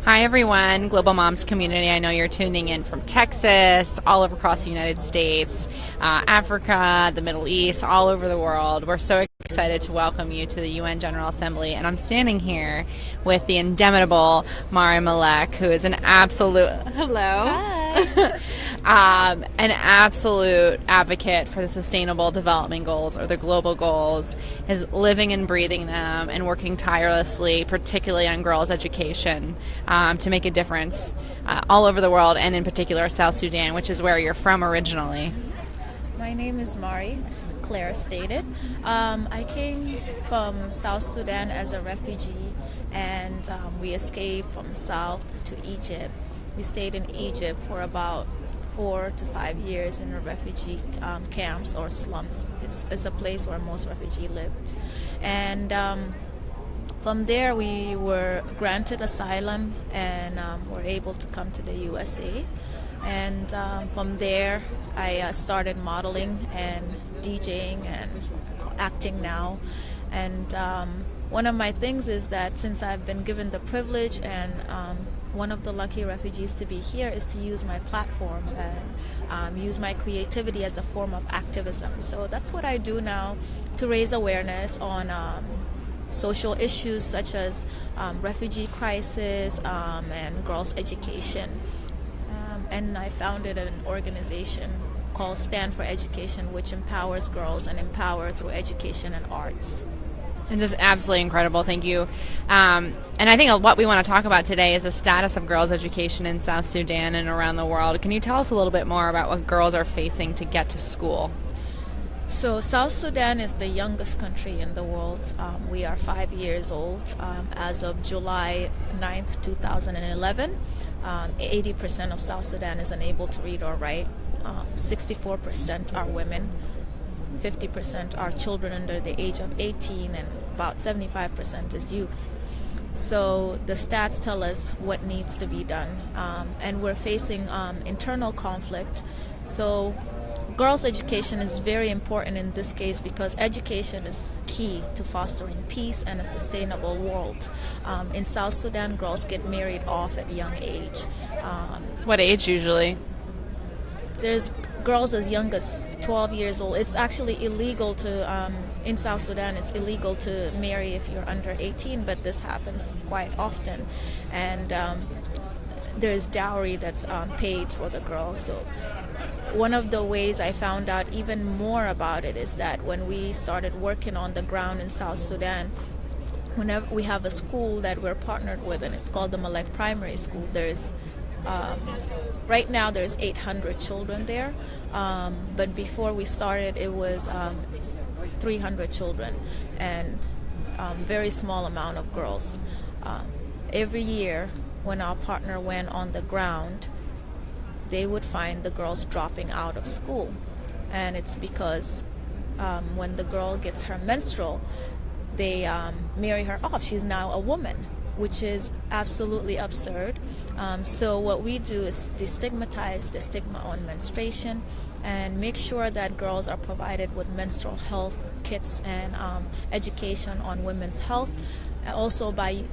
Hi, everyone, Global Moms community. I know you're tuning in from Texas, all over across the United States, Africa, the Middle East, all over the world. We're so excited to welcome you to the UN General Assembly. And I'm standing here with the indomitable Malek, who is an absolute, hello. Hi. An absolute advocate for the Sustainable Development Goals or the global goals, is living and breathing them and working tirelessly, particularly on girls' education, to make a difference all over the world, and in particular South Sudan, which is where you're from originally. My name is Mari, as Claire stated. I came from South Sudan as a refugee, and we escaped from South to Egypt. We stayed in Egypt for about 4 to 5 years in a refugee camps or slums. It's a place where most refugees lived. And from there, we were granted asylum and were able to come to the USA. And from there, I started modeling and DJing and acting now. And one of my things is that since I've been given the privilege and one of the lucky refugees to be here is to use my platform and use my creativity as a form of activism. So that's what I do now to raise awareness on social issues such as refugee crisis and girls' education. And I founded an organization called Stand4Education, which empowers girls and empower through education and arts. And this is absolutely incredible. Thank you. And I think what we want to talk about today is the status of girls' education in South Sudan and around the world. Can you tell us a little bit more about what girls are facing to get to school? So South Sudan is the youngest country in the world. We are 5 years old. As of July 9th, 2011, 80% of South Sudan is unable to read or write. 64% are women. 50% are children under the age of 18, and about 75% is youth. So the stats tell us what needs to be done, and we're facing internal conflict. So girls' education is very important in this case because education is key to fostering peace and a sustainable world. In South Sudan, girls get married off at a young age. What age usually? There's girls as young as 12 years old. It's actually illegal to, in South Sudan, it's illegal to marry if you're under 18, but this happens quite often. And there's dowry that's paid for the girls. So one of the ways I found out even more about it is that when we started working on the ground in South Sudan, whenever we have a school that we're partnered with, and it's called the Malek Primary School, there's right now there's 800 children there, but before we started it was 300 children and very small amount of girls. Every year when our partner went on the ground, they would find the girls dropping out of school, and it's because when the girl gets her menstrual, they marry her off. She's now a woman, which is absolutely absurd. So what we do is destigmatize the stigma on menstruation and make sure that girls are provided with menstrual health kits and education on women's health. Also by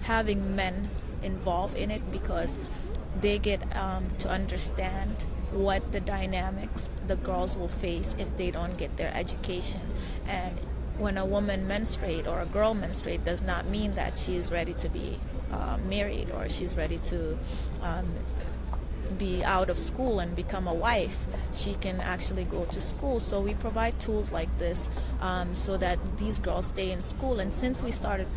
having men involved in it, because they get to understand what the dynamics the girls will face if they don't get their education. And when a woman menstruate or a girl menstruate does not mean that she is ready to be married or she's ready to be out of school and become a wife. She can actually go to school. So we provide tools like this so that these girls stay in school. And since we started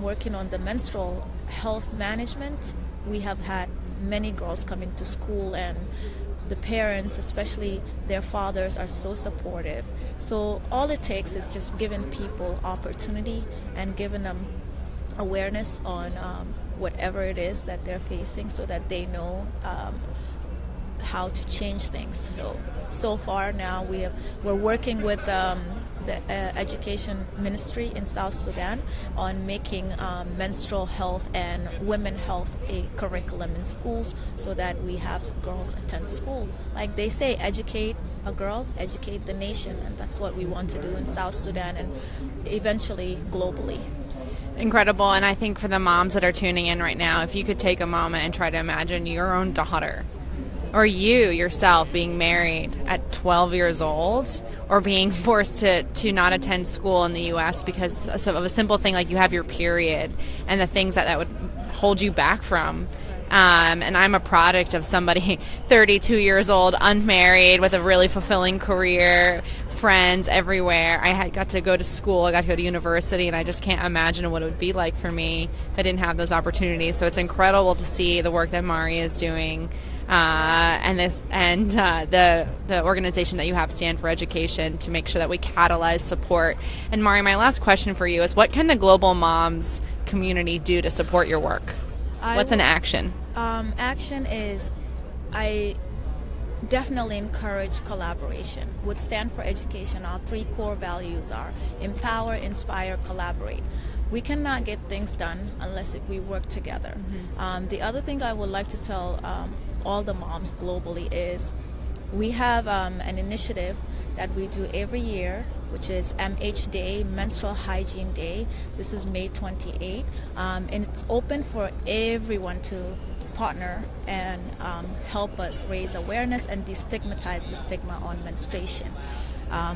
working on the menstrual health management, we have had many girls coming to school, and the parents, especially their fathers, are so supportive. So all it takes is just giving people opportunity and giving them awareness on whatever it is that they're facing, so that they know how to change things. So far now we're working with the education ministry in South Sudan on making menstrual health and women health a curriculum in schools, so that we have girls attend school. Like they say, educate a girl, educate the nation, and that's what we want to do in South Sudan and eventually globally. Incredible. And I think for the moms that are tuning in right now, if you could take a moment and try to imagine your own daughter or you yourself being married at 12 years old, or being forced to not attend school in the U.S. because of a simple thing like you have your period, and the things that would hold you back from. And I'm a product of somebody 32 years old, unmarried, with a really fulfilling career, friends everywhere. Got to go to school, I got to go to university, and I just can't imagine what it would be like for me if I didn't have those opportunities. So it's incredible to see the work that Mari is doing, and the organization that you have, Stand4Education, to make sure that we catalyze support. And Mari, my last question for you is, what can the Global Moms community do to support your work? What's an action? Action is, I definitely encourage collaboration. With Stand4Education, our 3 core values are empower, inspire, collaborate. We cannot get things done unless we work together. Mm-hmm. The other thing I would like to tell all the moms globally is we have an initiative that we do every year, which is MH Day, Menstrual Hygiene Day. This is May 28th, and it's open for everyone to partner and help us raise awareness and destigmatize the stigma on menstruation.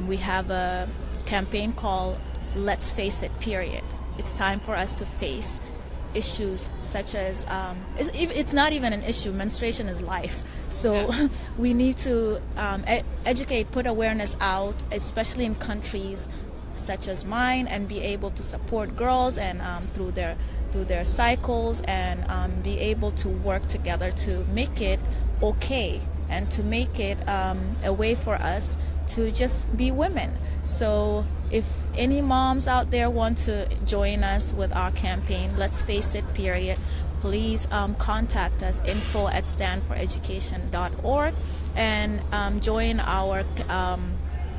We have a campaign called Let's Face It, period. It's time for us to face issues such as, it's not even an issue, menstruation is life. So we need to educate, put awareness out, especially in countries such as mine, and be able to support girls and through their cycles, and be able to work together to make it okay and to make it a way for us to just be women. So if any moms out there want to join us with our campaign, Let's Face It, period, please contact us, info@stand4education.org, and join our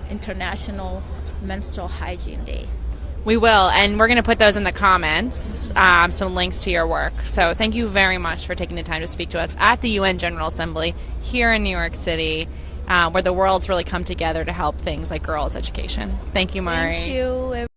International Menstrual Hygiene Day. We will, and we're going to put those in the comments, some links to your work. So thank you very much for taking the time to speak to us at the UN General Assembly here in New York City, where the world's really come together to help things like girls' education. Thank you, Mari. Thank you.